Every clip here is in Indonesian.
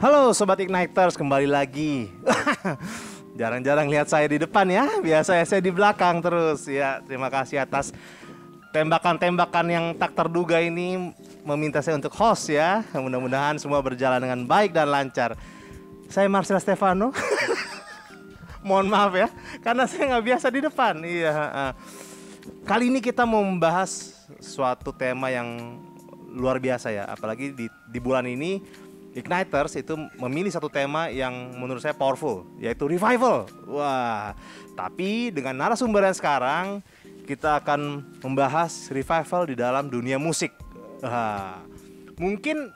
Halo Sobat Igniters, kembali lagi. Jarang-jarang lihat saya di depan ya. Biasanya saya di belakang terus ya. Terima kasih atas tembakan-tembakan yang tak terduga ini meminta saya untuk host ya. Mudah-mudahan semua berjalan dengan baik dan lancar. Saya Marcel Stefano. Mohon maaf ya, karena saya nggak biasa di depan. Iya. Kali ini kita mau membahas suatu tema yang luar biasa ya. Apalagi di bulan ini Igniters itu memilih satu tema yang menurut saya powerful, yaitu revival. Wah, tapi dengan narasumber yang sekarang kita akan membahas revival di dalam dunia musik. Mungkin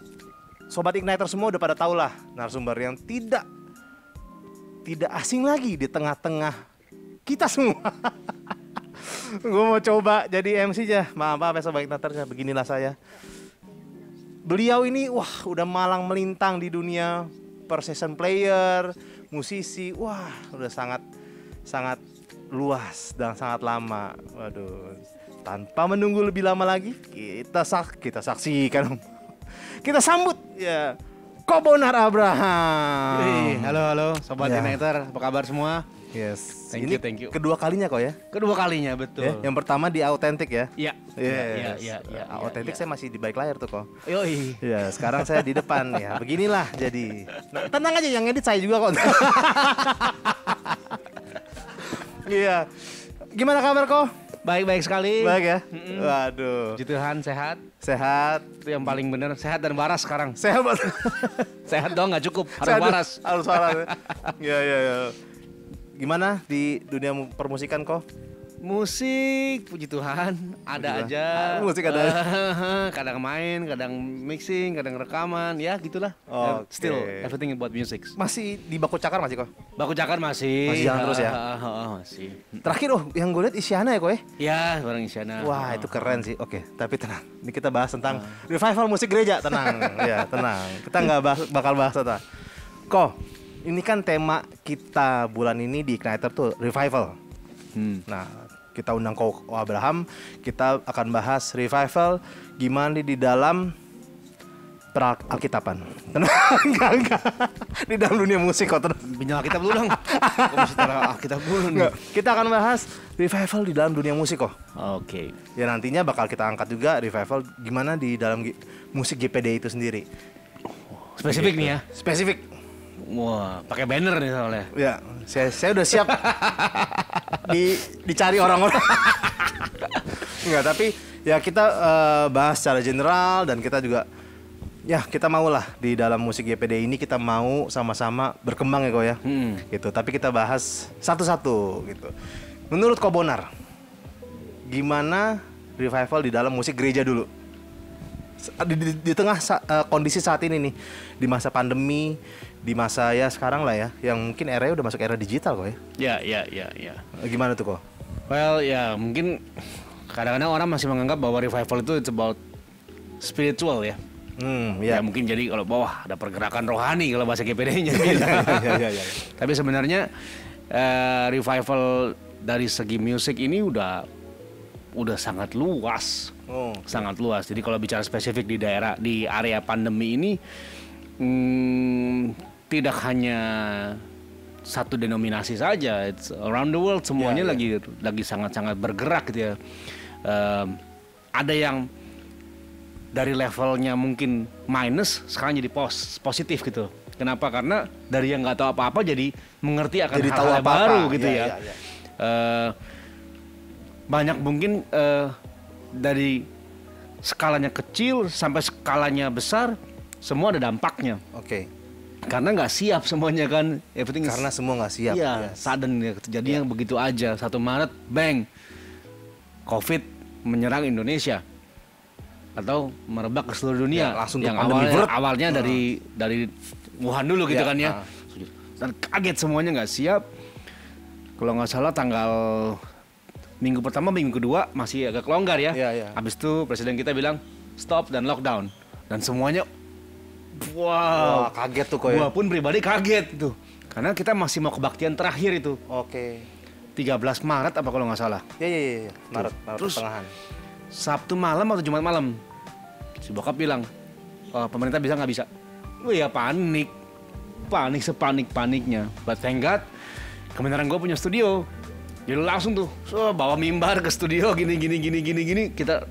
Sobat Igniters semua udah pada tahu lah narasumber yang tidak asing lagi di tengah-tengah kita semua. Gue mau coba jadi MC aja. Maaf ya Sobat Igniters ya, beginilah saya. Beliau ini udah malang melintang di dunia per session player, musisi. Wah, udah sangat luas dan sangat lama. Waduh. Tanpa menunggu lebih lama lagi, kita saksikan. Kita sambut ya Kobonar Abraham. Halo Sobat Igniter, apa kabar semua? Yes. Thank you. Kedua kalinya kok ya? Kedua kalinya, betul. Ya, yang pertama di Authentic ya? Iya. Authentic saya masih di balik layar tuh kok. Yoi. Ya, sekarang saya di depan ya. Beginilah jadi. Nah, tenang aja, yang edit saya juga kok. Iya. Gimana kabar kok? Baik sekali. Baik ya? Waduh. Puji Tuhan, sehat. Sehat. Itu yang paling benar, sehat dan waras sekarang. Sehat banget. Sehat doang nggak cukup, harus Sehat, waras. Harus waras. Ya. Gimana di dunia permusikan kok? Musik, puji Tuhan, ada aja. Musik ada aja. Kadang main, kadang mixing, kadang rekaman, ya gitulah. Okay. Still everything about music. Masih di Baku Cakar masih kok? Baku Cakar masih. Masih jalan terus ya? Masih. Terakhir yang gue lihat Isyana ya kok ya? Ya, orang Isyana. Wah, itu keren sih. Oke, tapi tenang. Ini kita bahas tentang revival musik gereja. Tenang. Ya, tenang. Kita nggak bakal bahas itu. Kok, ini kan tema kita bulan ini di Igniter tuh revival. Nah, kita undang Ko Abraham, kita akan bahas revival gimana di dalam Alkitaban. Enggak. Di dalam dunia musik kok. Pinjam Alkitab dulu dong. Kok mesti taruh Alkitab dulu nih. Kita akan bahas revival di dalam dunia musik kok. Oke. Ya nantinya bakal kita angkat juga revival gimana di dalam musik GPD itu sendiri. Spesifik nih ya. Spesifik. Wah, pakai banner nih soalnya. Ya, saya udah siap dicari orang-orang. Enggak, tapi ya kita bahas secara general dan kita juga kita mau lah di dalam musik GPD ini kita mau sama-sama berkembang ya kok ya. Gitu. Tapi kita bahas satu-satu gitu. Menurut Kobonar, gimana revival di dalam musik gereja dulu? Di tengah kondisi saat ini nih, di masa pandemi, di masa ya sekarang lah ya, yang mungkin eranya udah masuk era digital kok ya. Ya. Gimana tuh kok? Well, ya mungkin kadang-kadang orang masih menganggap bahwa revival itu it's about spiritual ya. Ya mungkin jadi kalau bawah ada pergerakan rohani kalau bahasa GPD-nya. Ya. Tapi sebenarnya revival dari segi musik ini udah sangat luas. Sangat luas. Jadi kalau bicara spesifik di area pandemi ini tidak hanya satu denominasi saja, it's around the world semuanya lagi sangat-sangat bergerak gitu ya. Ada yang dari levelnya mungkin minus sekarang jadi positif gitu. Kenapa? Karena dari yang nggak tahu apa-apa jadi mengerti akan jadi hal-hal baru gitu ya. Banyak mungkin dari skalanya kecil sampai skalanya besar semua ada dampaknya. Oke. Karena nggak siap semuanya kan. Karena semua nggak siap. Iya, sudden ya. Jadi yang begitu aja 1 Maret bang, COVID menyerang Indonesia atau merebak ke seluruh dunia. Langsung yang awalnya dari Wuhan dulu gitu kan ya. Dan kaget semuanya nggak siap. Kalau nggak salah tanggal minggu pertama, minggu kedua masih agak longgar ya. Habis itu presiden kita bilang stop dan lockdown. Dan semuanya wow, kaget tuh kok ya. Gua pun pribadi kaget tuh. Karena kita masih mau kebaktian terakhir itu. Oke. 13 Maret apa kalau nggak salah. Iya. Maret Terus pertengahan. Sabtu malam atau Jumat malam si bokap bilang, pemerintah bisa nggak bisa? Wih ya panik. panik sepanik-paniknya. But thank God, kebenaran gue punya studio. Jadi langsung tuh, bawa mimbar ke studio gini, kita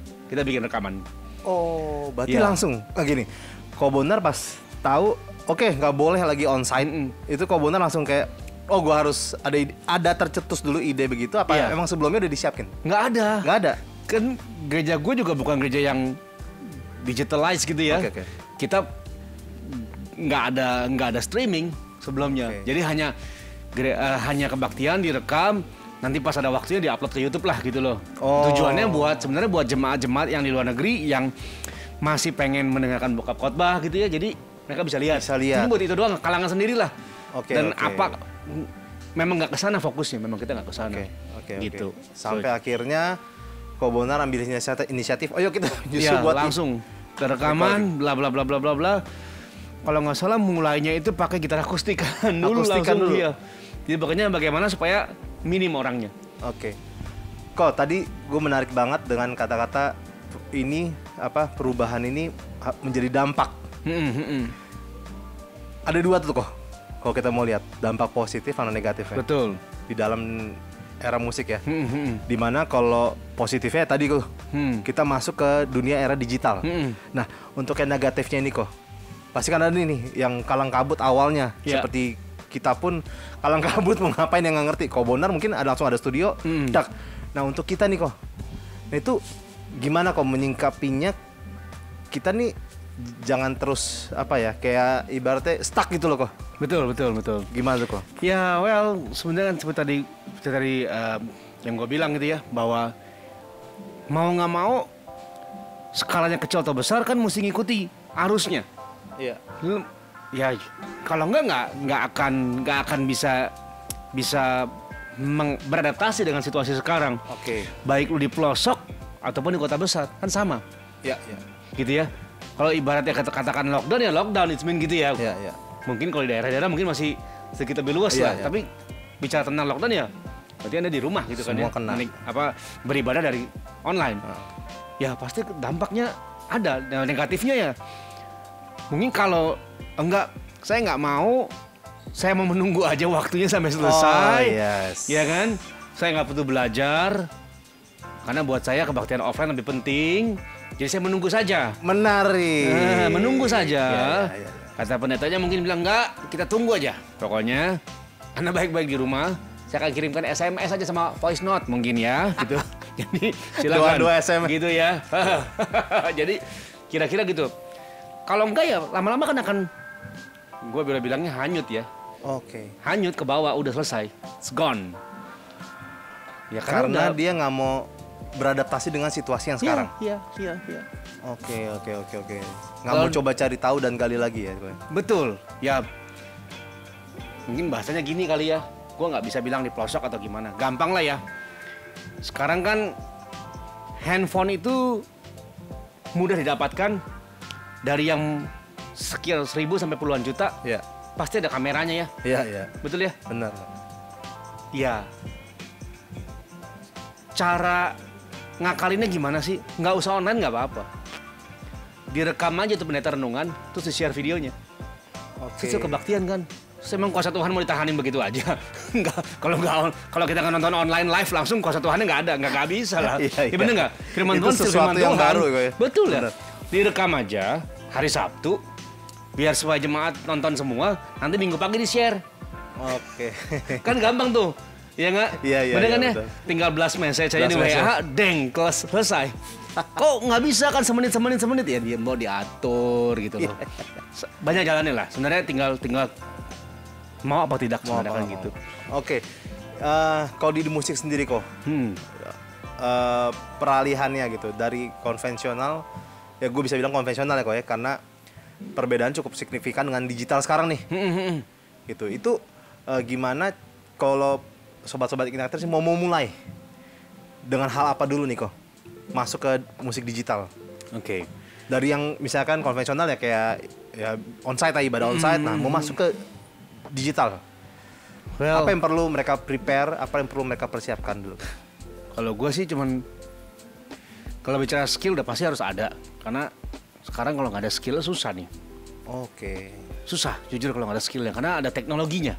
bikin rekaman. Oh, berarti Iya. langsung. Gini, Kobonar pas tahu, oke, nggak boleh lagi onsite. Itu Kobonar langsung kayak, oh, gua harus ada tercetus dulu ide begitu. Apa Iya. emang sebelumnya udah disiapin? Nggak ada. Nggak ada. Kan gereja gue juga bukan gereja yang digitalized gitu ya. Oke. Kita nggak ada streaming sebelumnya. Oke. Jadi hanya kebaktian direkam, nanti pas ada waktunya diupload ke YouTube lah gitu loh. Oh. Tujuannya sebenarnya buat jemaat-jemaat yang di luar negeri yang masih pengen mendengarkan bokap khotbah gitu ya. Jadi mereka bisa lihat. Bisa lihat. Ini buat itu doang, kalangan sendiri lah. Oke, Dan oke. memang nggak kesana fokusnya, memang kita nggak kesana. Oke. Gitu. Sampai akhirnya Kobonar ambil inisiatif. Oh, yuk kita justru Iya, buat langsung rekaman bla bla bla bla bla bla. Kalau nggak salah mulainya itu pakai gitar akustikan dulu Akustikan langsung dulu. dia. Jadi pokoknya bagaimana supaya minim orangnya. Oke. Kok tadi gue menarik banget dengan kata-kata ini perubahan ini menjadi dampak. Ada dua tuh kok. Kalau kita mau lihat dampak positif atau negatif ya. Betul. Di dalam era musik ya. Dimana kalau positifnya tadi kok kita masuk ke dunia era digital. Nah, untuk yang negatifnya ini kok pasti kan ada nih yang kalang kabut awalnya. Ya. Seperti kita pun kalang kabut mau ngapain yang nggak ngerti. Kobonar mungkin langsung ada studio. Dak. Nah, untuk kita nih kok. Nah, itu gimana kok menyingkapinya? Kita nih jangan terus kayak ibaratnya stuck gitu loh kok. Betul. Gimana tuh kok? Ya, well, sebenarnya kan seperti tadi yang gue bilang gitu ya, bahwa mau nggak mau skalanya kecil atau besar kan mesti ngikuti arusnya. Iya. Ya, kalau nggak akan bisa beradaptasi dengan situasi sekarang. Oke. Baik lu di pelosok ataupun di kota besar kan sama, Iya. gitu ya. Kalau ibaratnya katakan lockdown ya lockdown, it's mean gitu ya. Iya. Mungkin kalau di daerah-daerah mungkin masih sedikit lebih luas Iya, lah. iya. Tapi bicara tentang lockdown ya, berarti Anda di rumah gitu Semua kan kena. ya. Beribadah dari online. Ya pasti dampaknya ada. Nah, negatifnya ya, mungkin kalau saya nggak mau, saya mau menunggu aja waktunya sampai selesai. Oh, yes. Ya kan? Saya nggak butuh belajar. Karena buat saya kebaktian offline lebih penting. Jadi saya menunggu saja. Menarik. Menunggu saja. Iya. Kata pendetanya mungkin bilang enggak, kita tunggu aja. Pokoknya Anda baik-baik di rumah. Saya akan kirimkan SMS aja sama voice note mungkin ya, gitu. Jadi silakan. Dua SMS. Gitu ya. Jadi kira-kira gitu. Kalau enggak ya lama-lama kan akan, gue bilangnya hanyut ya. Oke. Hanyut ke bawah, udah selesai. It's gone. Ya Karena dia nggak mau beradaptasi dengan situasi yang sekarang. Iya. Oke. Nggak mau coba cari tahu dan gali lagi ya. Betul. Ya mungkin bahasanya gini kali ya. Gue nggak bisa bilang di pelosok atau gimana. Gampang lah ya. Sekarang kan handphone itu mudah didapatkan dari yang sekian 1.000 sampai puluhan juta. Iya. Pasti ada kameranya ya. Iya. Betul ya? Benar. Iya. Cara ngakalinnya gimana sih? Nggak usah online nggak apa-apa. Direkam aja tuh pendeta renungan, terus di-share videonya. Oke. Itu kebaktian kan? Terus emang kuasa Tuhan mau ditahanin begitu aja? Enggak. Kalau kita nggak nonton online live langsung kuasa Tuhannya nggak bisa lah. Iya. Ya bener nggak? Firman Itu Tuhan sesuatu yang baru, ya. Betul ya. Bener. Direkam aja hari Sabtu, biar supaya jemaat nonton semua. Nanti Minggu pagi di-share. Oke. Kan gampang tuh. Iya nggak? Iya, Bener kan iya, ya? betul. Tinggal blast message aja di Blast WA, deng, kelas selesai. Kok nggak bisa kan semenit ya? Dia mau diatur gitu loh. Banyak jalannya lah. Sebenarnya tinggal mau apa tidak sebenarnya kan gitu. Oke. Kalau di musik sendiri kok, peralihannya gitu dari konvensional, ya gue bisa bilang konvensional ya kok ya, karena perbedaan cukup signifikan dengan digital sekarang nih. Gitu. Itu gimana kalau sobat-sobat Ignitor sih mau mulai dengan hal apa dulu nih kok masuk ke musik digital? Oke. Dari yang misalkan konvensional ya kayak ya onsite aja, ibadah onsite. Nah, mau masuk ke digital. Well, Apa yang perlu mereka prepare, apa yang perlu mereka persiapkan dulu? kalau gue sih cuman, kalau bicara skill udah pasti harus ada. Karena sekarang kalau nggak ada skill susah nih. Oke. Susah jujur kalau nggak ada skillnya karena ada teknologinya.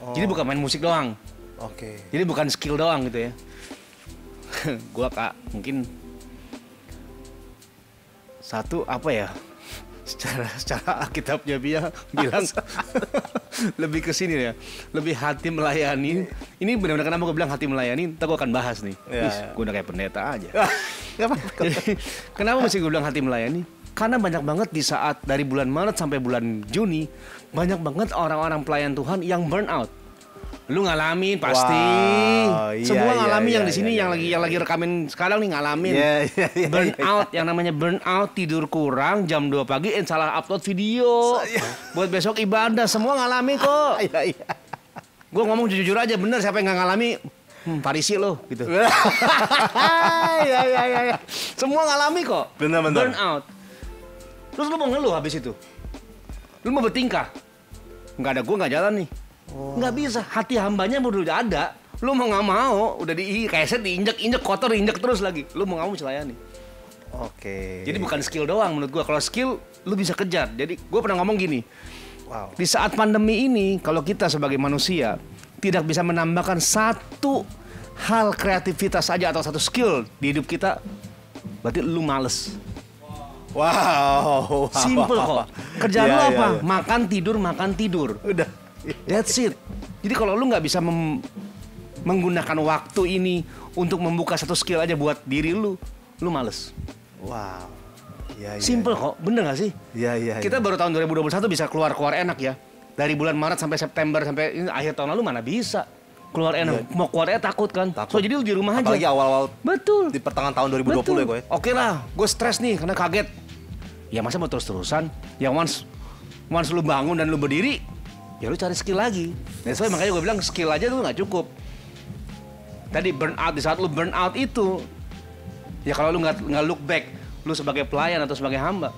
Oh. Jadi bukan main musik doang. Oke. Jadi bukan skill doang gitu ya. Gua Kak mungkin satu apa ya? Secara Alkitabnya bilang lebih ke sini ya. Lebih hati melayani. Ini benar-benar kenapa gue bilang hati melayani, ntar gue akan bahas nih. Gue udah kayak pendeta aja. Kenapa mesti gue bilang hati melayani? Karena banyak banget di saat dari bulan Maret sampai bulan Juni, banyak banget orang-orang pelayan Tuhan yang burn out. Lu ngalamin pasti. Wow, Semua ngalamin iya, yang di sini yang lagi rekamin sekarang nih ngalamin. Burn out yang namanya burn out, tidur kurang, jam 2 pagi salah upload video. Buat besok ibadah semua ngalamin kok. Gue ngomong jujur aja bener, siapa yang nggak ngalami? Parisi lo gitu. Ya. Semua ngalami kok. Bener. Burn out. Terus lu mau ngeluh habis itu? Lu mau bertingkah? Nggak ada, gue nggak jalan nih. Nggak bisa, hati hambanya udah ada. Lu mau nggak mau, udah kayak diinjek kotor, diinjek terus lagi. Lu mau nggak mau melayani. Oke. Jadi bukan skill doang menurut gua. Kalau skill, lu bisa kejar. Jadi gua pernah ngomong gini. Wow. Di saat pandemi ini, kalau kita sebagai manusia tidak bisa menambahkan satu hal kreativitas saja atau satu skill di hidup kita, berarti lu males. Wow. Simple kok. Kerjaan lu apa? Iya. Makan tidur. Udah. That's it. Jadi kalau lu nggak bisa menggunakan waktu ini untuk membuka satu skill aja buat diri lu males. Wow. Ya. Simple kok, bener gak sih? Iya. Kita baru tahun 2021 bisa keluar enak ya. Dari bulan Maret sampai September sampai ini, akhir tahun lalu mana bisa keluar enak. Mau keluarnya takut kan? Takut. So jadi lu di rumah aja. Apalagi awal-awal. Betul. Di pertengahan tahun 2020 Betul. ya gue. Oke lah, gue stres nih karena kaget. Ya masa mau terus-terusan? Ya once lu bangun dan lu berdiri, ya lu cari skill lagi. That's why makanya gue bilang skill aja tuh nggak cukup. Tadi burn out, di saat lu burn out itu, ya kalau lu nggak look back, lu sebagai pelayan atau sebagai hamba,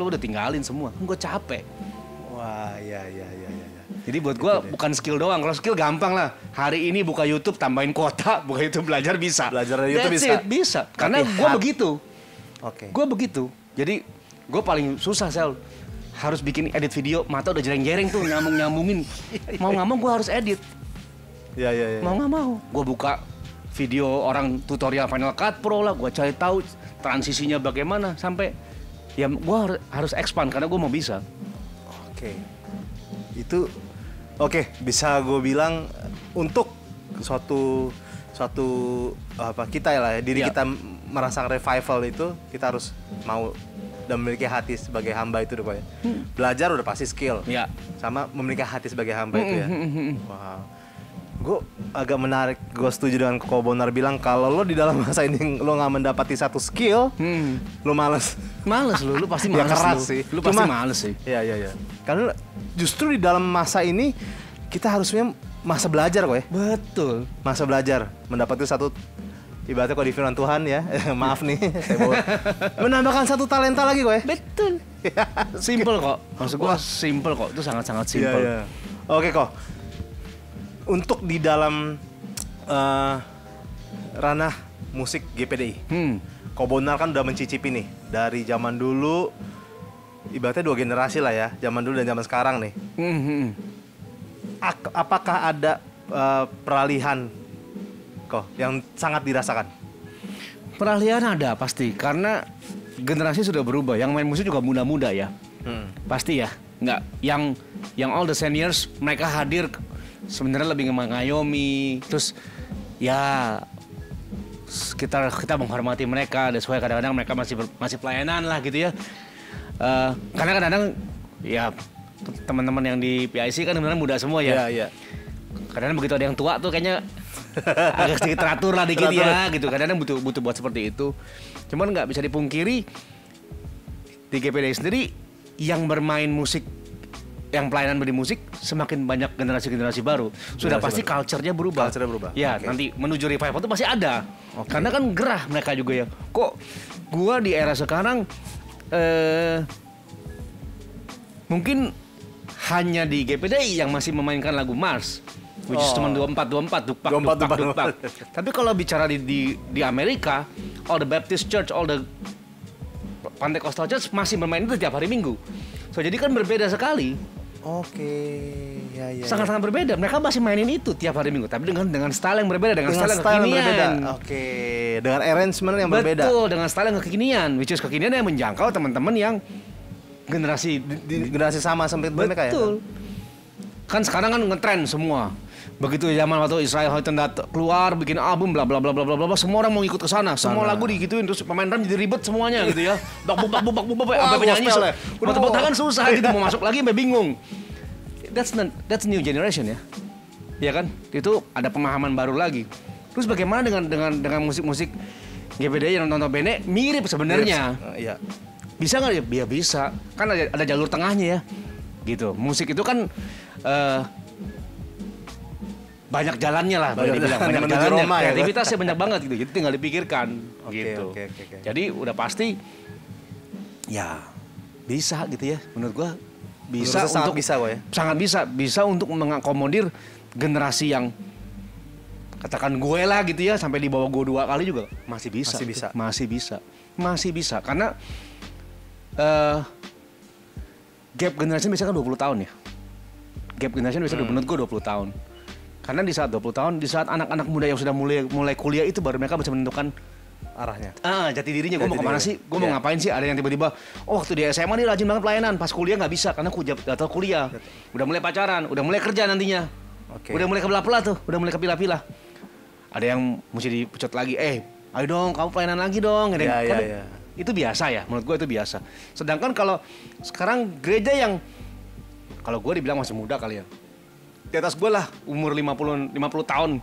lu udah tinggalin semua. Gue capek. Wah, ya. Jadi buat gue bukan skill doang. Kalau skill gampang lah. Hari ini buka YouTube, tambahin kuota, buka YouTube belajar bisa. Belajar dari YouTube That's it, bisa. Karena gue begitu. Oke. Gue begitu. Jadi gue paling susah Sel. Harus bikin edit video, mata udah jereng-jereng tuh, nyambungin. Mau nggak mau gue harus edit. Iya. Mau nggak mau, gue buka video orang tutorial Final Cut Pro lah, gue cari tahu transisinya bagaimana sampai ya gue harus expand karena gue mau bisa. Oke. Itu oke, bisa gue bilang untuk suatu apa kita ya diri kita merasakan revival itu kita harus mau dan memiliki hati sebagai hamba itu deh, Pak ya. Belajar udah pasti skill. Ya. Sama memiliki hati sebagai hamba itu ya. Wow. Gue agak menarik, gue setuju dengan Ko Bonar bilang kalau lo di dalam masa ini lo nggak mendapati satu skill, lo males. Males lu pasti Ya males. keras lu. sih. Lu pasti males sih. Iya. Karena justru di dalam masa ini kita harusnya masa belajar kok ya. Betul. Masa belajar, mendapati satu ibaratnya kok di firman Tuhan ya. Maaf nih, saya bawa. Menambahkan satu talenta lagi kok ya. Betul. Simple kok. Maksud gua simple kok. Itu sangat-sangat simple. Iya. Oke kok. Untuk di dalam ranah musik GPDI. Ko Bonar kan udah mencicipi nih dari zaman dulu, ibaratnya 2 generasi lah ya, zaman dulu dan zaman sekarang nih. Apakah ada peralihan kok yang sangat dirasakan? Peralihan ada pasti karena generasi sudah berubah. Yang main musik juga muda-muda ya. Pasti ya. Nggak yang all the seniors mereka hadir sebenarnya lebih mengayomi. Terus ya kita menghormati mereka. That's why kadang-kadang mereka masih pelayanan lah gitu ya. Karena kadang-kadang ya teman-teman yang di PIC kan sebenarnya muda semua ya. Iya. Kadang-kadang begitu ada yang tua tuh kayaknya agak sedikit teratur lah dikit ya gitu. Kadang-kadang butuh buat seperti itu. Cuman nggak bisa dipungkiri di GPDI sendiri yang bermain musik, yang pelayanan di musik semakin banyak generasi-generasi baru. Sudah pasti culture-nya berubah. Ya, nanti menuju revival itu pasti ada. Karena kan gerah mereka juga ya. Kok gua di era sekarang mungkin hanya di GPDI yang masih memainkan lagu Mars, which is cuma 24 dupak. Tapi kalau bicara di Amerika, all the Baptist Church, all the Pentecostal Church masih bermain itu tiap hari Minggu. So jadi kan berbeda sekali. Oke, ya. Sangat-sangat berbeda. Mereka masih mainin itu tiap hari Minggu, tapi dengan style yang berbeda, dengan style yang style kekinian. yang berbeda. Oke, dengan arrangement yang berbeda. Betul, dengan style yang kekinian, which is kekinian yang menjangkau teman-teman yang generasi Generasi sama sampai mereka ya. betul. Kan sekarang kan ngetren semua. Begitu zaman waktu Israel Houghton keluar bikin album bla bla bla bla bla bla, semua orang mau ikut ke sana. Semua lagu digituin, terus pemain drum jadi ribet semuanya gitu ya. Bak sampai penyanyi udah tepuk tangan susah gitu, mau masuk lagi sampai bingung. That's new generation ya. Ya kan? Itu ada pemahaman baru lagi. Terus bagaimana dengan musik-musik GBDI yang nonton Bene mirip sebenarnya. Iya. Bisa nggak ya? Ya bisa. Kan ada jalur tengahnya ya. Gitu. Musik itu kan banyak jalannya lah, boleh dibilang. Banyak jalannya. Kreativitasnya banyak banget gitu. Jadi tinggal dipikirkan gitu. Oke. Jadi udah pasti ya bisa gitu ya. Menurut gua bisa sangat bisa kok ya. Sangat bisa untuk mengakomodir generasi yang katakan gue lah gitu ya, sampai di bawah gue 2 kali juga masih bisa karena gap generasi biasanya kan 20 tahun ya. Gap generasi biasanya menurut gue 20 tahun. Karena di saat 20 tahun, di saat anak-anak muda yang sudah mulai kuliah itu baru mereka bisa menentukan arahnya. Jati dirinya, gue mau kemana sih? Gue mau ngapain sih? Ada yang tiba-tiba, waktu di SMA nih rajin banget pelayanan, pas kuliah nggak bisa karena aku jatuh kuliah. Udah mulai pacaran, udah mulai kerja nantinya. Udah mulai kebelah-belah tuh, udah mulai kepilah-pilah. Ada yang mesti dipecut lagi, ayo dong kamu pelayanan lagi dong. Iya. Itu biasa ya, menurut gue itu biasa. Sedangkan kalau sekarang gereja yang, kalau gue dibilang masih muda kali ya, di atas gue lah, umur 50 tahun,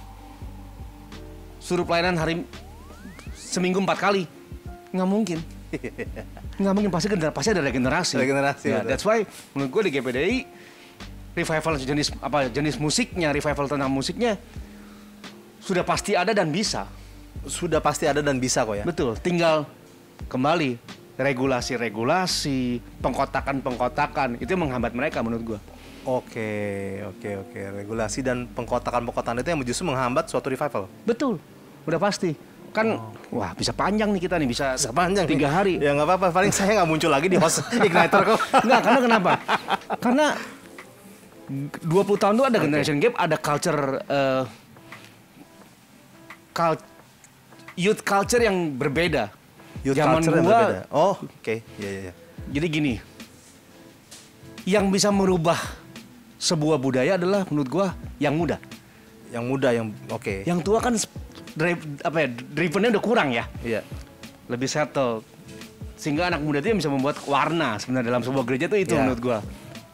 suruh pelayanan seminggu 4 kali, nggak mungkin. Nggak mungkin, pasti ada regenerasi. Ya, that's why menurut gue di GPDI revival jenis musiknya, revival tentang musiknya sudah pasti ada dan bisa. Sudah pasti ada dan bisa kok ya. Betul, tinggal kembali regulasi, pengkotakan itu yang menghambat mereka menurut gue. Oke. Regulasi dan pengkotakan itu yang justru menghambat suatu revival. Betul, udah pasti. Kan, wah bisa panjang nih kita nih, bisa panjang 3 hari. Ya nggak apa-apa, paling saya nggak muncul lagi di host Igniter kok. Nggak, karena kenapa? Karena 20 tahun tuh ada generation gap, ada youth culture yang berbeda. Zaman gua, iya. Jadi gini, yang bisa merubah sebuah budaya adalah menurut gua yang muda. Yang tua kan drivennya udah kurang ya. Iya. Lebih settle. Sehingga anak muda itu yang bisa membuat warna sebenarnya dalam sebuah gereja itu menurut gua.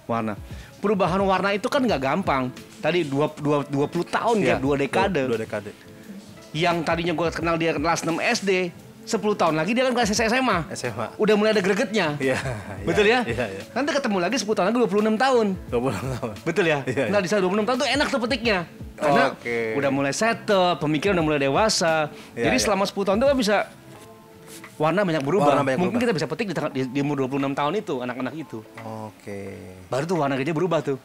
Warna. Perubahan warna itu kan nggak gampang. Tadi 20 tahun ya, 2 dekade. 2 dekade. Yang tadinya gua kenal dia kelas 6 SD, 10 tahun lagi dia kan kelas SMA. Udah mulai ada gregetnya. Iya. Betul ya? Iya. Nanti ketemu lagi 10 tahun lagi 26 tahun. 26 tahun. Betul ya? Iya. Nah, di saat 26 tahun tuh enak tuh petiknya. Karena udah mulai settle, pemikiran udah mulai dewasa. Jadi selama 10 tahun tuh kan bisa warna banyak berubah. Mungkin kita bisa petik di umur 26 tahun itu, anak-anak itu. Baru tuh warna gereja berubah tuh.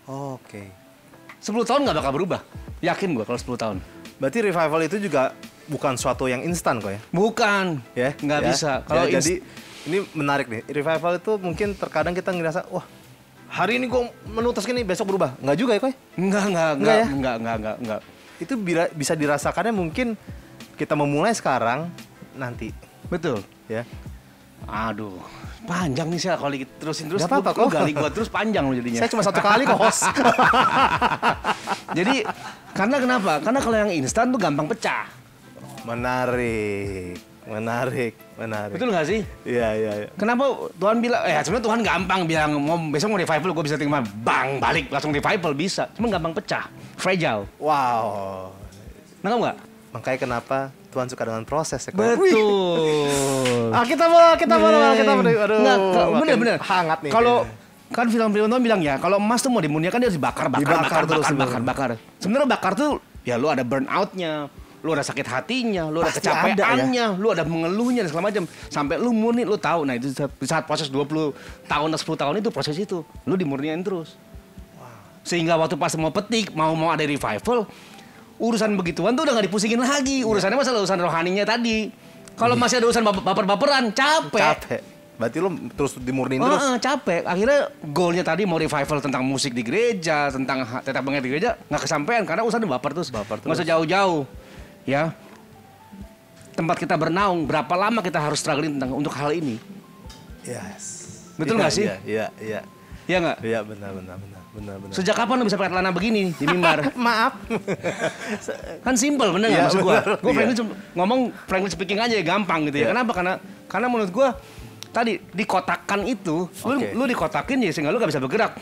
10 tahun nggak bakal berubah. Yakin gua kalau 10 tahun. Berarti revival itu juga bukan suatu yang instan kok ya? Bukan. Ya, nggak bisa. Kalau jadi ini menarik nih. Revival itu mungkin terkadang kita ngerasa, wah, hari ini gue menutas gini, besok berubah. Nggak juga ya, Koy? Enggak. Itu bisa dirasakannya mungkin kita memulai sekarang, nanti. Betul. Ya. Aduh, panjang nih sih kalau terusin terus. Gak apa-apa kok. Gali gua terus panjang loh jadinya. Saya cuma 1 kali kok, host. Jadi, karena kenapa? Karena kalau yang instan tuh gampang pecah. Menarik. Betul nggak sih? Iya. Kenapa Tuhan bilang, sebenarnya Tuhan gampang bilang, besok mau revival, gue bisa terima, bang, balik, langsung revival, bisa. Cuma gampang pecah, fragile. Wow. Nangkap nggak? Makanya kenapa Tuhan suka dengan proses ya. Betul. Kita mau. Aduh. Bener. Hangat nih. Kalau kan film-film Tuhan bilang ya, kalau emas tuh mau dimuniakan dia harus dibakar. Sebenarnya bakar tuh, ya lu ada burnout-nya. Lu ada sakit hatinya, lu ada kecapeannya, lu ada mengeluhnya dan segala macam. Sampai lu murni, lu tahu. Nah, itu saat proses 20 tahun atau 10 tahun itu proses itu, lu dimurniain terus. Sehingga waktu pas mau petik, mau ada revival, urusan begituan tuh udah gak dipusingin lagi. Urusannya masalah urusan rohaninya tadi. Kalau masih ada urusan baper-baperan, capek. Berarti lu terus dimurniin terus. Capek. Akhirnya goalnya tadi mau revival tentang musik di gereja, tentang tetap banget di gereja, nggak kesampaian karena urusan baper terus. Nggak usah jauh-jauh, ya. Tempat kita bernaung, berapa lama kita harus struggling untuk hal ini? Yes. Betul nggak sih? Iya. Iya nggak? Iya benar. Sejak kapan lu bisa pakai celana begini di mimbar? Maaf. Kan simple bener nggak Iya, maksud gua? bener, Gua iya. ngomong frankly speaking aja gampang gitu ya. Iya. Kenapa? Karena menurut gua tadi dikotakkan itu, lu dikotakin ya sehingga lu gak bisa bergerak.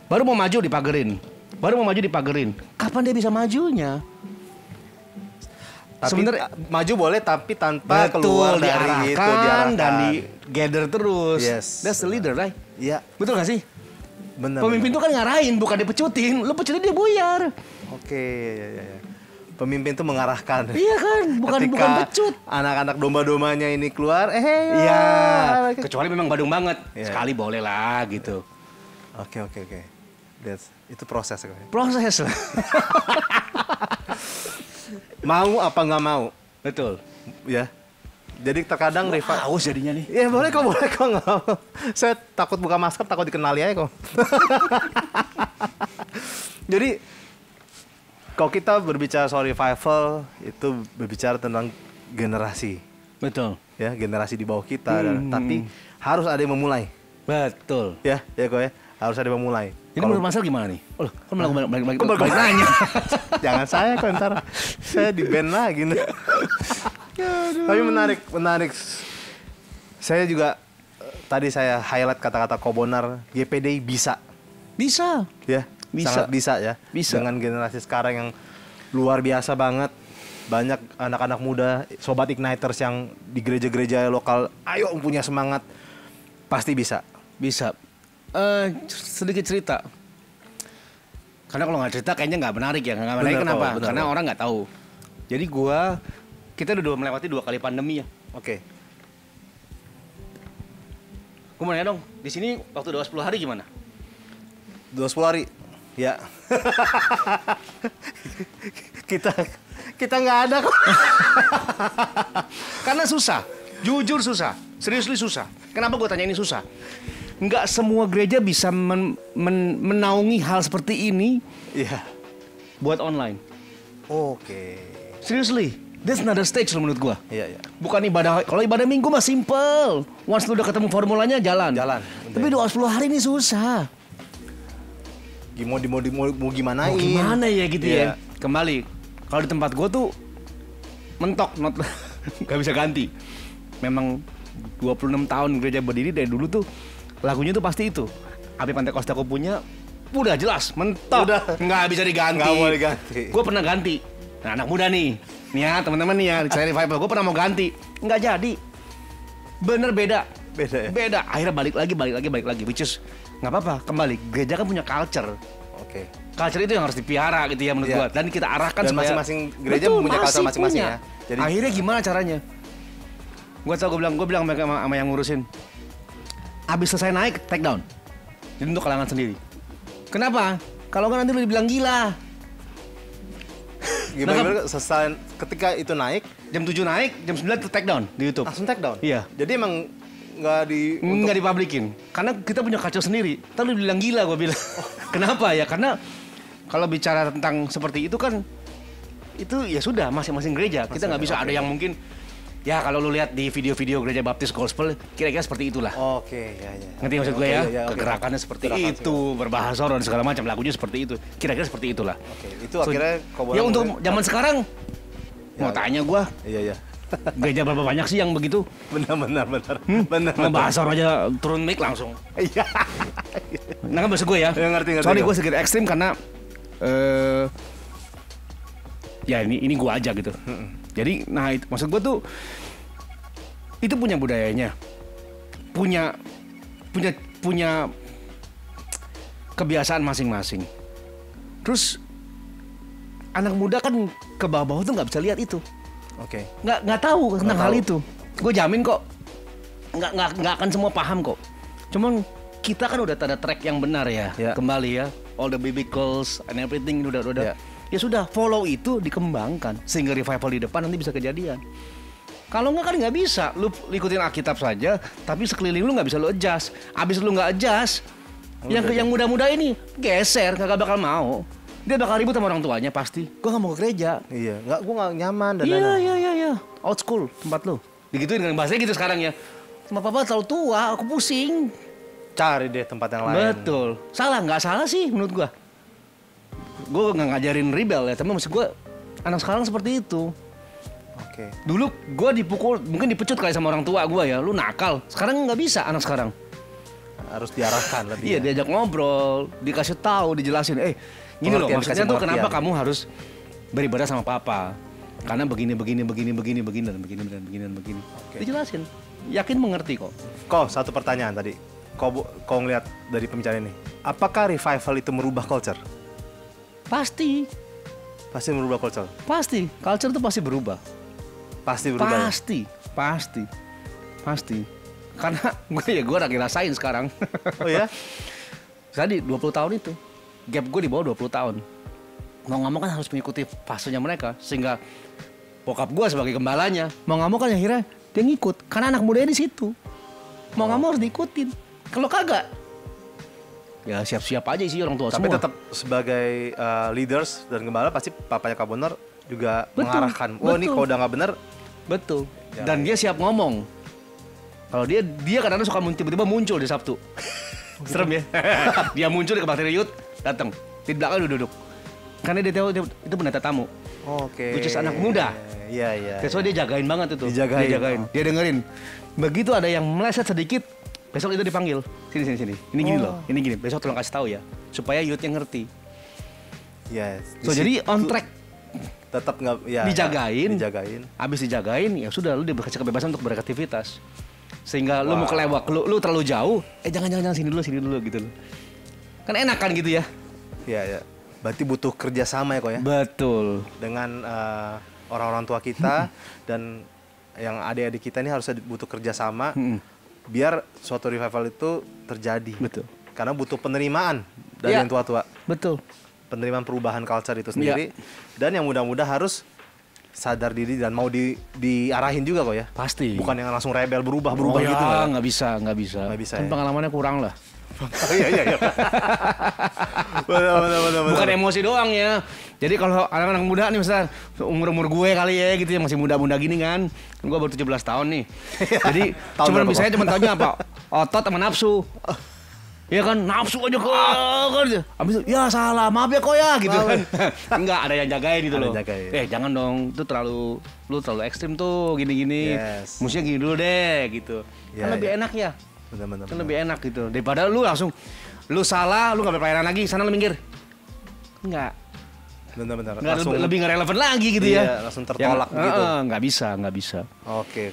Baru mau maju dipagerin. Kapan dia bisa majunya? Tapi Sebenarnya maju boleh tapi tanpa keluar dari itu, diarahkan dan di gather terus. Yes. That's the leader, right? Iya, Betul gak sih? benar. Pemimpin itu kan ngarahin, bukan dipecutin. Lu pecutin dia buyar. Oke, ya. Pemimpin itu mengarahkan. Iya kan, bukan pecut. Anak-anak domba-dombanya ini keluar, Iya. Kecuali memang Badung banget. Iya. Sekali boleh lah gitu. Oke. Itu proses. Proses lah. Mau apa nggak mau, Betul. ya. Jadi terkadang rival. Haus jadinya nih. Ya boleh kok nggak mau. Saya takut buka masker, takut dikenali aja kok. Jadi kalau kita berbicara soal revival, itu berbicara tentang generasi, Betul. ya generasi di bawah kita. Tapi harus ada yang memulai, Betul. ya kok ya. Harus ada yang memulai. Ini menurut Mas Al gimana nih? Oh, kan balik nanya. Jangan saya kok ntar saya di band lagi nih. Tapi menarik. Saya juga tadi saya highlight kata-kata Kobonar, GPDI bisa. Ya, Bisa. sangat bisa ya. Bisa. Dengan generasi sekarang yang luar biasa banget. Banyak anak-anak muda, sobat igniters yang di gereja-gereja lokal, ayo punya semangat. Pasti bisa. Bisa. Sedikit cerita. Karena kalau nggak cerita kayaknya nggak menarik ya. Nggak menarik Bener kenapa? kok, bener Karena kok. orang nggak tahu. Jadi kita udah melewati 2 kali pandemi ya. Oke. Gue mau nanya dong, di sini waktu udah 10 hari gimana? 10 hari. Ya. kita nggak ada kok. Karena susah, jujur susah, seriously susah. Kenapa gue tanya ini susah? Nggak semua gereja bisa menaungi hal seperti ini Iya. buat online. Oke. Seriously, that's another stage loh menurut gue. Iya. Bukan ibadah, kalau ibadah minggu mah simple. Once lu udah ketemu formulanya jalan. Tapi 10 hari ini susah. Mau gimanain? Mau gimana ya gitu Iya. ya. Kembali, kalau di tempat gue tuh mentok, gak bisa ganti. Memang 26 tahun gereja berdiri dari dulu tuh lagunya tuh pasti itu. Api Pantai Kosta aku punya, udah jelas, mentok. Udah. Nggak bisa diganti. Nggak boleh ganti. Gue pernah ganti. Nah anak muda nih ya teman-teman nih ya, saya revival, gue pernah mau ganti. Nggak jadi. Bener beda. Beda ya? Beda. Akhirnya balik lagi. Which is, nggak apa-apa, kembali. Gereja kan punya culture. Oke. Culture itu yang harus dipiara gitu ya menurut Iya. gua. Dan kita arahkan Dan supaya masing-masing gereja Betul, punya culture masih masing-masing punya. ya. Jadi Akhirnya gimana caranya? Gue bilang sama yang ngurusin. Abis selesai naik, take down. Jadi untuk kalangan sendiri. Kenapa? Kalau nggak nanti lu dibilang gila. gimana selesai ketika itu naik Jam 7 naik, jam 9 tuh take down di YouTube. langsung take down. Iya. Jadi emang Nggak dipublikin. Karena kita punya kacau sendiri. Ntar lu bilang gila gue bilang. Kenapa ya? Karena kalau bicara tentang seperti itu kan, itu ya sudah masing-masing gereja. Kita nggak bisa ada yang mungkin, ya kalau lu lihat di video-video gereja Baptis Gospel, kira-kira seperti itulah. Oke, ya. Ngerti maksud gue Oke, ya? oke. Kegerakannya seperti Gerakan itu, berbahasa dan segala macam, lagunya seperti itu. Kira-kira seperti itulah. Oke, itu akhirnya Kobonar Ya untuk mulai- zaman sekarang, mau Ya. tanya gua, Iya. gereja berapa banyak sih yang begitu? Benar. Mau bahasa aja turun mic langsung. Iya. Nah kan maksud gue ya. Ya, ngerti. Sorry gue sedikit ekstrim karena ya ini gue aja gitu. Jadi nah itu, maksud gue tuh itu punya budayanya, punya kebiasaan masing-masing. Terus anak muda kan ke bawah-bawah tuh nggak bisa lihat itu, Oke. nggak tahu tentang Nggak hal tahu. itu. Gue jamin kok nggak akan semua paham kok. Cuman kita kan udah ada track yang benar ya. Ya. Kembali ya, all the biblicals and everything udah. Ya. Ya sudah, follow itu dikembangkan sehingga revival di depan nanti bisa kejadian. Kalau nggak kan nggak bisa. Lu ikutin Alkitab saja, tapi sekeliling lu nggak bisa lu adjust. Abis lu nggak adjust, yang muda-muda ini geser, kagak bakal mau. Dia bakal ribut sama orang tuanya pasti. Gua nggak mau ke gereja. Iya, gue nggak nyaman dan Iya. Old school tempat lu. Digituin dengan bahasanya gitu sekarang ya. Sama papa terlalu tua, aku pusing. Cari deh tempat yang lain. Betul. Salah nggak salah sih menurut gua. Gue nggak ngajarin rebel ya, tapi maksud gua anak sekarang seperti itu. Oke. Dulu gue dipukul, mungkin dipecut kali sama orang tua gue ya, lu nakal. Sekarang nggak bisa anak sekarang. Harus diarahkan lebih. Iya, diajak ngobrol, dikasih tahu, dijelasin. Gini loh, maksudnya tuh kenapa kamu harus beribadah sama papa? Karena begini dan begini. Oke. Dijelasin. Yakin mengerti kok. Kok satu pertanyaan tadi. Kau ngeliat dari pembicaraan ini, apakah revival itu merubah culture? Pasti Merubah culture. Pasti. Culture tuh pasti berubah. Pasti berubah. Pasti. Karena gue lagi rasain sekarang. Oh ya? Tadi 20 tahun itu. Gap gue di bawah 20 tahun. Mau nggak mau kan harus mengikuti fasenya mereka. Sehingga bokap gue sebagai gembalanya, mau nggak mau kan akhirnya dia ngikut. Karena anak mudanya di situ. Mau nggak mau harus diikutin. Kalau kagak, ya siap-siap aja sih orang tua Tapi semua. tetap sebagai leaders dan gembala pasti papanya Kak Bonar juga mengarahkan. Betul. Ini kalau udah nggak bener. Betul. Ya, Dan dia siap ngomong. Kalau dia kadang-kadang suka tiba-tiba muncul di Sabtu. Serem ya. Dia muncul di Kebaktian Youth, datang. Di belakang duduk. Karena dia tahu itu pendeta tamu. Oke. Which is anak muda. Iya. That's why dia jagain banget itu. Dijagain. Dia dengerin. Begitu ada yang meleset sedikit, besok itu dipanggil. Sini. Ini gini loh. Ini gini. Besok tolong kasih tahu ya. Supaya youth-nya ngerti. Yes. So jadi on track. Tetap nggak ya. Dijagain. Habis Habis dijagain ya sudah lu dikasih kebebasan untuk beraktivitas. Sehingga lu mau kelewat, lu terlalu jauh, jangan sini dulu gitu loh. Kan enak kan gitu ya. Iya. Berarti butuh kerjasama ya kok ya. Betul. Dengan orang-orang tua kita dan yang adik-adik kita ini harus butuh kerjasama biar suatu revival itu terjadi. Betul. Karena butuh penerimaan dari yang tua-tua. Betul. Penerimaan perubahan culture itu sendiri. Dan yang muda-muda harus sadar diri dan mau diarahin juga kok ya. Pasti. Bukan yang langsung rebel berubah ya, gitu nggak bisa. Nggak bisa Kan ya? pengalamannya kurang lah. Iya. Benar. Bukan emosi doang ya. Jadi kalau anak-anak muda nih misalnya umur gue kali ya gitu ya, masih muda-muda gini kan. Gue baru 17 tahun nih. Jadi cuma tahunya apa? Otot sama nafsu. Ya kan, nafsu aja kok kan. Habis itu, ya salah, maaf ya kok ya gitu kan. Enggak, ada yang jagain gitu loh. Jangan dong, itu lu terlalu ekstrim tuh gini-gini. Yes. Mestinya gini dulu deh gitu. Kan lebih enak ya. Benar. Kan lebih enak gitu. Daripada lu langsung lu salah, lu enggak berpelayanan lagi, sana lu minggir. Enggak. Benar. Langsung lebih nggak relevan lagi gitu ya. Langsung tertolak gitu. Nggak bisa. Oke.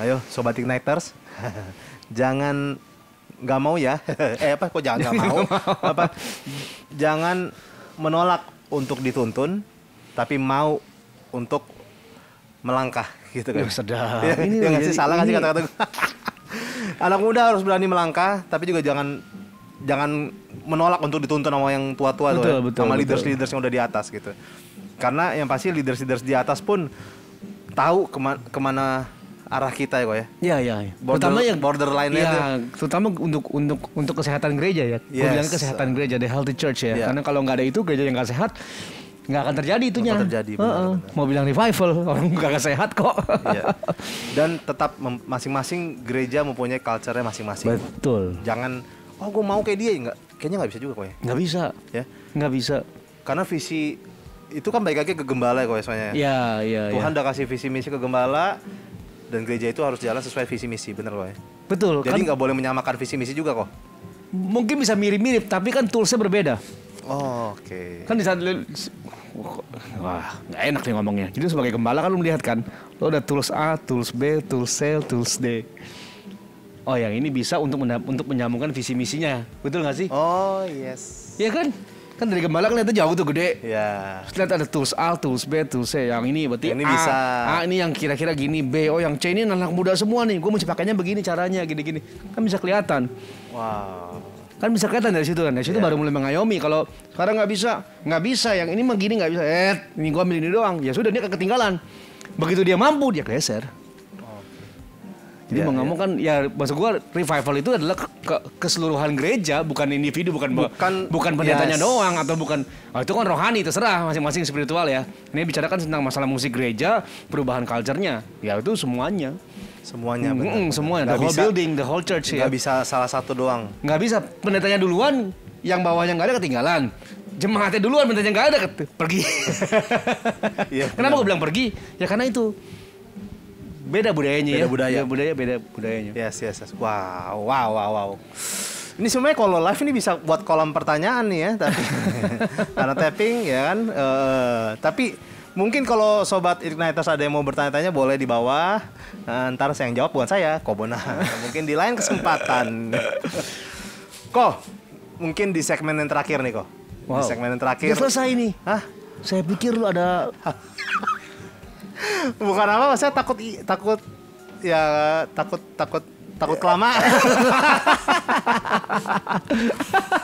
Ayo Sobat Igniters. Jangan nggak mau ya. Kok jangan nggak mau? Jangan menolak untuk dituntun, tapi mau untuk melangkah gitu kan. Sedap. Ini yang ngasih salah ngasih kata-kata gue. Anak muda harus berani melangkah, tapi juga jangan menolak untuk dituntun sama yang tua-tua tuh ya, sama leaders yang udah di atas gitu. Karena yang pasti leaders di atas pun tahu kemana arah kita ya kok ya. Iya. Terutama yang borderline-nya ya, terutama untuk kesehatan gereja ya. Gue bilangnya kesehatan gereja, the healthy church ya. Karena kalau nggak ada itu gereja yang nggak sehat, nggak akan terjadi itunya. Nggak terjadi, benar. Mau bilang revival, orang nggak sehat kok. Iya. Dan tetap masing-masing gereja mempunyai culture-nya masing-masing. Betul. Jangan, gue mau kayak dia, kayaknya nggak bisa juga kok ya. Nggak bisa. Ya. Nggak bisa. Karena visi itu kan baik lagi ke gembala ya kok ya soalnya. Iya. Tuhan udah kasih visi misi ke gembala. Dan gereja itu harus jalan sesuai visi misi, bener loh ya. Betul. Jadi nggak boleh menyamakan visi misi juga kok. Mungkin bisa mirip-mirip, tapi kan toolsnya berbeda. Oke. Kan di saat nggak enak nih ngomongnya. Jadi sebagai gembala kan lu melihat kan, lo ada tools A, tools B, tools C, tools D. Oh yang ini bisa untuk menyambungkan visi misinya, betul nggak sih? Oh yes. Iya kan? Kan dari gembala kelihatan jauh tuh gede. Ya. Terus lihat ada tools A, tools B, tools C. Yang ini berarti ini A, bisa. A ini yang kira-kira gini. B, oh yang C ini anak muda semua nih. Gue mesti pakainya begini caranya, gini-gini. Kan bisa kelihatan. Wow. Kan bisa kelihatan dari situ kan. Dari situ baru mulai mengayomi. Kalau sekarang nggak bisa. Yang ini mah gini nggak bisa. Ini gue ambil ini doang. Ya sudah dia ketinggalan. Begitu dia mampu dia geser. Jadi mau nggak mau kan ya maksud gua revival itu adalah keseluruhan gereja, bukan individu, bukan pendetanya doang atau bukan itu kan rohani, terserah masing-masing spiritual ya. Ini bicarakan tentang masalah musik gereja, perubahan culture-nya. Ya itu semuanya. Semuanya semuanya, the whole building, the whole church ya. Nggak bisa salah satu doang. Nggak bisa, pendetanya duluan, yang bawahnya nggak ada ketinggalan. Jemaatnya duluan, pendetanya nggak ada pergi. Kenapa gue bilang pergi? Ya karena itu beda budayanya beda budayanya. Yes. Wow. Ini sebenarnya kalau live ini bisa buat kolom pertanyaan nih ya, tapi karena tapping ya kan. Tapi mungkin kalau sobat Igniters ada yang mau bertanya-tanya boleh di bawah. Ntar saya yang jawab, bukan saya, Kobona. Mungkin di lain kesempatan. Mungkin di segmen yang terakhir nih Di segmen yang terakhir. Udah selesai nih. Hah? Saya pikir lu ada bukan apa, saya takut kelamaan.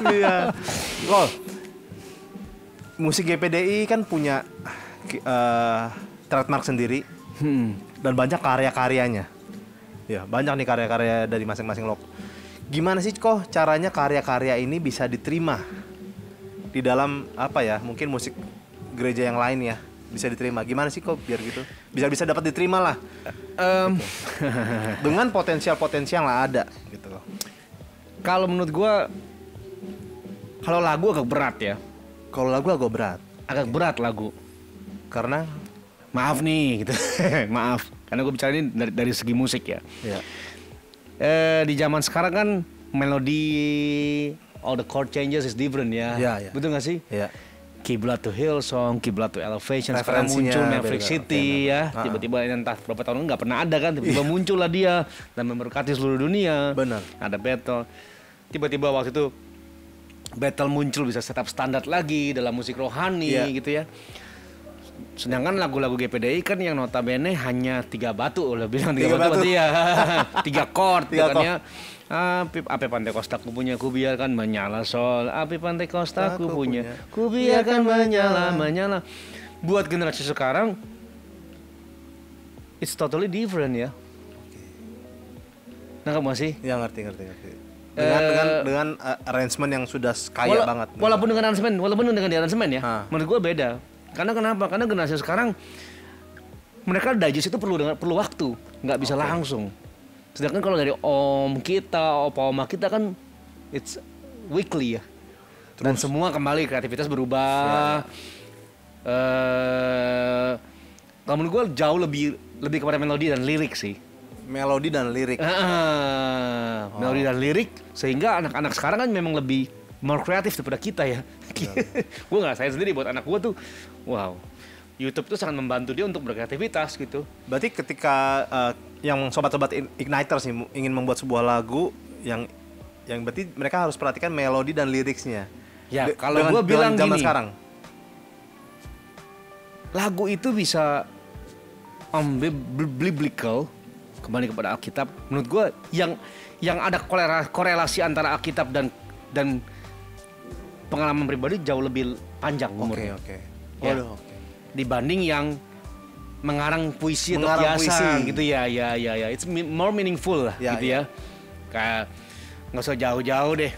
Iya. Musik GPDI kan punya trademark sendiri dan banyak karya-karyanya. Ya, banyak nih karya-karya dari masing-masing lokal. Gimana sih caranya karya-karya ini bisa diterima di dalam mungkin musik gereja yang lain ya? Bisa diterima. Gimana sih biar gitu? Bisa dapat diterima lah. Dengan potensial-potensial yang ada gitu loh. Kalau menurut gua kalau lagu agak berat ya. Kalau lagu agak berat. Agak berat lagu. Karena maaf nih gitu. Maaf. Karena gue bicara ini dari segi musik ya. Iya. Di zaman sekarang kan melodi all the chord changes is different ya. Iya. Betul gak sih? Iya. Kiblat to Hillsong, Kiblat to Elevation, sekarang muncul Maverick City ya. Tiba-tiba entah berapa tahun nggak pernah ada kan, tiba-tiba muncul lah dia dan memberkati seluruh dunia. Benar. Ada battle. Tiba-tiba waktu itu battle muncul bisa setup standar lagi dalam musik rohani gitu ya. Sedangkan lagu-lagu GPDI kan yang notabene hanya 3 batu, lebih bilang 3 batu ya. 3 chord kan ya. Api pantai kostaku punya, ku biarkan menyala sol. Api pantai kostaku punya, ku biarkan menyala. Buat generasi sekarang, it's totally different ya. Nangkap masih? Ya ngerti. Dengan arrangement yang sudah kaya banget. Walaupun dengan aransemen ya, menurut gue beda. Karena kenapa? Karena generasi sekarang mereka digest itu perlu waktu, nggak bisa langsung. Sedangkan kalau dari om kita, oma kita kan it's weekly ya. Dan semua kembali kreativitas berubah. Kalau menurut gue jauh lebih kepada melodi dan lirik sih. Melodi dan lirik. Melodi dan lirik sehingga anak-anak sekarang kan memang lebih more kreatif daripada kita ya. Gue ngerasain sendiri buat anak gue tuh, wow. YouTube tuh sangat membantu dia untuk berkreativitas gitu. Berarti ketika yang sobat-sobat Igniters nih ingin membuat sebuah lagu yang berarti mereka harus perhatikan melodi dan liriksnya. Ya, kalau gue bilang zaman gini, sekarang lagu itu bisa biblical, kembali kepada Alkitab. Menurut gue yang ada korelasi antara Alkitab dan pengalaman pribadi jauh lebih panjang umurnya. Oke. Dibanding yang mengarang puisi atau kiasan gitu ya. It's more meaningful lah gitu ya. Kayak nggak usah jauh-jauh deh.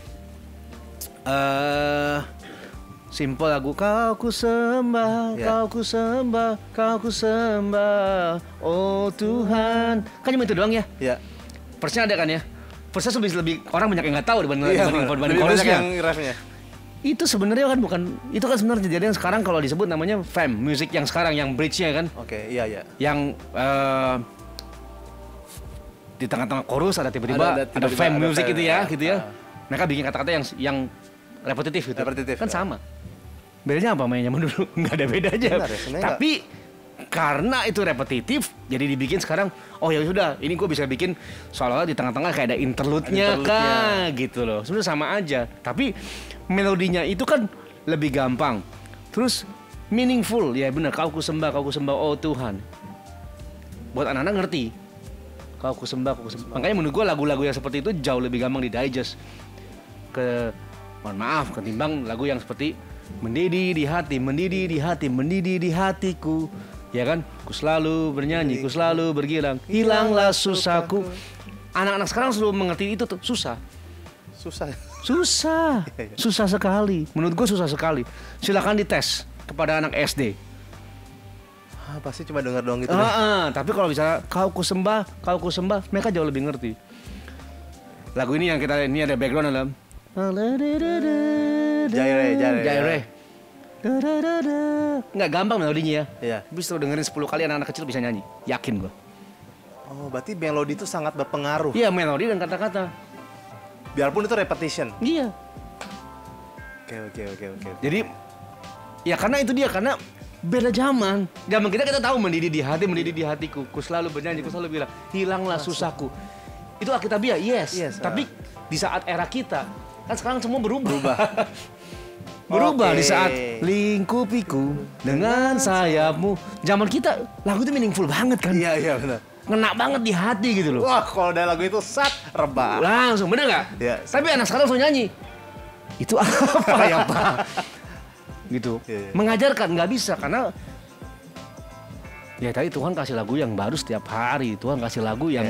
Simple lagu kau ku sembah, kau ku sembah, oh Tuhan. Kan cuma itu doang ya? Iya. Verse-nya ada kan ya? Verse-nya lebih orang banyak yang nggak tahu dibanding chorusnya. Yang refnya. Itu sebenarnya kan itu kan sebenarnya kejadian sekarang kalau disebut namanya fam music yang sekarang yang bridge-nya kan. Oke, iya. Yang di tengah-tengah chorus ada tiba-tiba ada fam music gitu ya. Mereka bikin kata-kata yang repetitif gitu. Kan sama. Bedanya apa mainnya dulu? Enggak ada bedanya. Tapi karena itu repetitif, jadi dibikin sekarang. Oh ya sudah, ini gue bisa bikin seolah-olah di tengah-tengah kayak ada interlude-nya kan, gitu loh. Sebenarnya sama aja. Tapi melodinya itu kan lebih gampang. Terus meaningful, ya benar. Kau ku sembah, oh Tuhan. Buat anak-anak ngerti. Kau ku sembah. Makanya menurut gue lagu-lagu yang seperti itu jauh lebih gampang di digest. Ketimbang lagu yang seperti mendidih di hati, mendidih di hatiku. Ya kan? Ku selalu bernyanyi, ku selalu bergilang, hilanglah susahku. Anak-anak sekarang selalu mengerti itu tuh, susah. Susah. Susah. Susah sekali. Menurut gue susah sekali. Silakan dites kepada anak SD. Pasti cuma dengar doang gitu. Tapi kalau misalnya kau ku sembah, mereka jauh lebih ngerti. Lagu ini yang kita ini ada background dalam Jaire. Nggak gampang melodinya ya. Iya. Bisa dengerin 10 kali anak-anak kecil bisa nyanyi. Yakin gua. Oh, berarti melodi itu sangat berpengaruh. Iya, melodi dan kata-kata. Biarpun itu repetition. Iya. Oke. Jadi ya karena itu dia, karena beda zaman. Zaman kita tahu mendidih di hatiku. Ku selalu bernyanyi, ku selalu bilang, hilanglah susahku. Itu Alkitabiah, yes. Tapi di saat era kita, kan sekarang semua berubah. Berubah di saat lingkupiku dengan sayapmu. Zaman kita lagu itu meaningful banget kan? Iya benar. Ngena banget di hati gitu loh. Wah, kalau ada lagu itu rebah. Langsung, bener nggak? Iya. Tapi anak sekarang langsung nyanyi. Itu apa ya Pak? Gitu. Iya. Mengajarkan nggak bisa karena ya tadi Tuhan kasih lagu yang baru setiap hari. Tuhan kasih lagu yang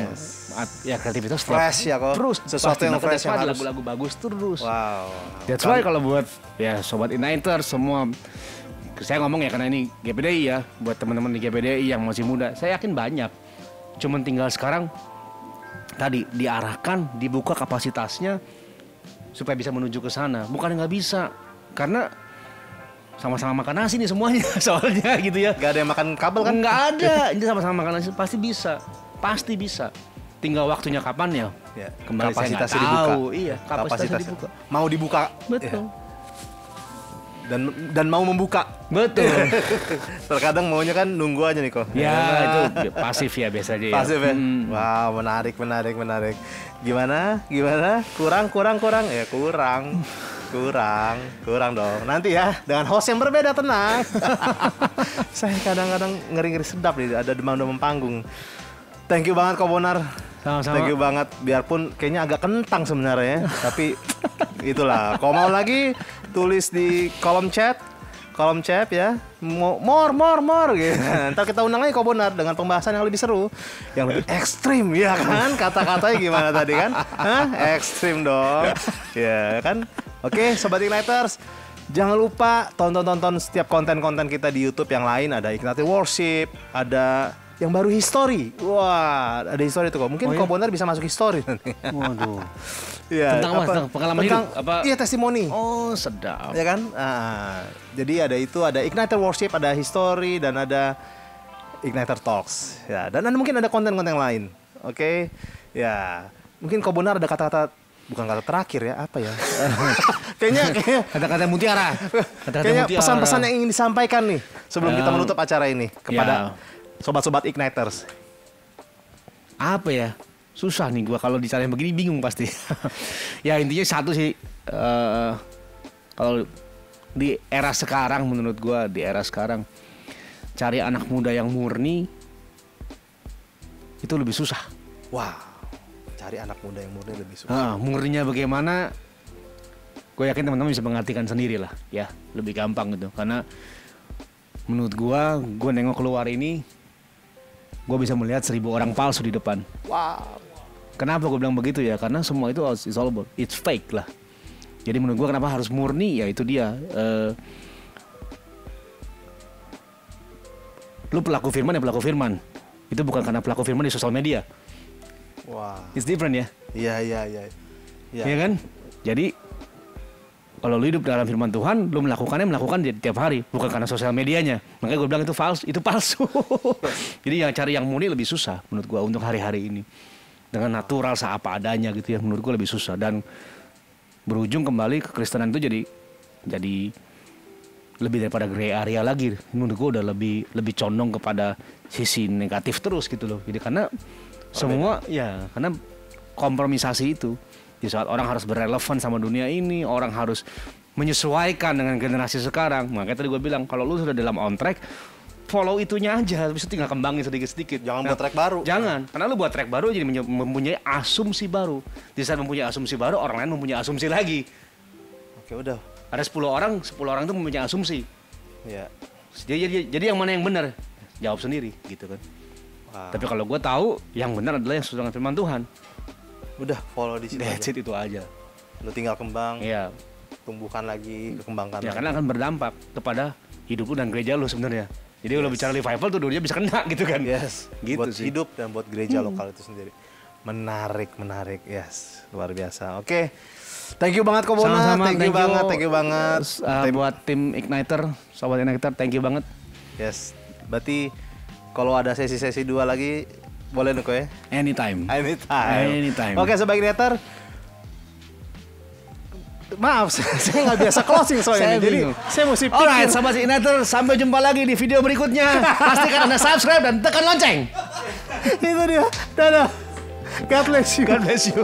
ya kreativitas setiap fresh ya kok. Terus sesuatu yang fresh yang harus. lagu-lagu bagus terus. Wow. That's why kalau buat ya sobat Igniter semua, saya ngomong ya karena ini GPDI ya, buat teman-teman di GPDI yang masih muda, saya yakin banyak. Cuman tinggal sekarang tadi diarahkan, dibuka kapasitasnya supaya bisa menuju ke sana. Bukan nggak bisa, karena sama-sama makan nasi nih semuanya soalnya gitu ya. Gak ada yang makan kabel kan? Nggak ada, ini sama-sama makan nasi pasti bisa. Tinggal waktunya kapan ya? Kembali kapasitasnya saya nggak dibuka. tahu. Iya, kapasitasnya dibuka. Mau dibuka. Betul. Ya. Dan mau membuka. Betul. Terkadang maunya kan nunggu aja nih kok. Ya itu pasif ya biasa aja ya. Pasif ya. Wow, menarik. Gimana? Kurang. Ya kurang dong. Nanti ya dengan host yang berbeda, tenang. Saya kadang-kadang ngeri-ngeri sedap nih, ada demam-demam panggung. Thank you banget Ko Bonar. Sama-sama. Thank you banget. Biarpun kayaknya agak kentang sebenarnya ya, tapi itulah. Kalau mau lagi tulis di kolom chat ya. More gitu. Ntar kita undang lagi Ko Bonar dengan pembahasan yang lebih seru, yang lebih ekstrim ya kan? Kata-katanya gimana tadi kan? Ekstrim dong. Ya kan? Oke, Sobat Igniters, jangan lupa tonton setiap konten-konten kita di YouTube yang lain. Ada Ignite Worship, ada yang baru History. Wah, ada History tuh kok. Mungkin Ko Bonar bisa masuk History nanti. Waduh. Ya, tentang pengalaman hidup? Iya, testimoni. Oh, sedap. Ya kan? Jadi ada Igniter Worship, ada History, dan ada Igniter Talks. Ya, dan mungkin ada konten-konten lain. Oke? Ya, mungkin Ko Bonar ada kata-kata, bukan kata terakhir ya, apa ya? kayaknya kata-kata mutiara. Kayaknya pesan-pesan yang ingin disampaikan nih sebelum kita menutup acara ini kepada sobat-sobat Igniters. Apa ya? Susah nih gua kalau dicari begini bingung pasti. Ya intinya satu sih, kalau di era sekarang menurut gua, cari anak muda yang murni itu lebih susah. Wah, cari anak muda yang murni lebih susah. Murninya bagaimana? Gue yakin teman-teman bisa mengartikan sendiri lah, ya lebih gampang gitu. Karena menurut gue nengok keluar ini, gue bisa melihat 1000 orang palsu di depan. Wow. Kenapa gue bilang begitu ya? Karena semua itu it's all about, it's fake lah. Jadi menurut gue kenapa harus murni? Ya itu dia. Lu pelaku firman ya pelaku firman. Itu bukan karena pelaku firman di sosial media. Wow. It's different ya. Iya. Iya kan? Jadi kalau lu hidup dalam firman Tuhan, lu melakukan tiap hari, bukan karena sosial medianya. Makanya gue bilang itu palsu. Jadi yang cari yang murni lebih susah menurut gue untuk hari-hari ini. Dengan natural seapa adanya gitu ya, menurut gue lebih susah. Dan berujung kembali kekristenan itu jadi lebih daripada gray area lagi. Menurut gue udah lebih condong kepada sisi negatif terus gitu loh. Jadi karena semua ya karena kompromisasi itu. Di saat orang harus berrelevan sama dunia ini, orang harus menyesuaikan dengan generasi sekarang. Makanya tadi gue bilang kalau lu sudah dalam on track, follow itunya aja, bisa tinggal kembangin sedikit-sedikit. Jangan buat track baru. Jangan, karena lu buat track baru jadi mempunyai asumsi baru. Di saat mempunyai asumsi baru, orang lain mempunyai asumsi lagi. Oke, udah. Ada 10 orang itu mempunyai asumsi. Iya. Jadi yang mana yang benar? jawab sendiri gitu kan. Wow. Tapi kalau gue tahu yang benar adalah yang sesuai dengan firman Tuhan. Udah follow di situ That's aja. it, itu aja. Lu tinggal kembang, Iya. tumbuhkan lagi, kembangkan Ya lagi. karena akan berdampak kepada hidup lu dan gereja lu sebenarnya. Jadi kalau bicara revival tuh dulunya bisa kena gitu kan. Yes, Gitu buat sih. hidup dan buat gereja lokal itu sendiri. Menarik, yes, luar biasa. Oke, thank you banget Kobona, Sama-sama, thank you banget. Buat tim Igniter, sobat Igniter, thank you banget. Yes, berarti kalau ada sesi-sesi 2 lagi, boleh nih ya? Anytime. Anytime. Oke, sobat Igniter. Maaf, saya nggak biasa closing soalnya, jadi saya mesti pikir. Alright, sobat Igniter, sampai jumpa lagi di video berikutnya. Pastikan Anda subscribe dan tekan lonceng. Itu dia. Dadah. God bless you. God bless you.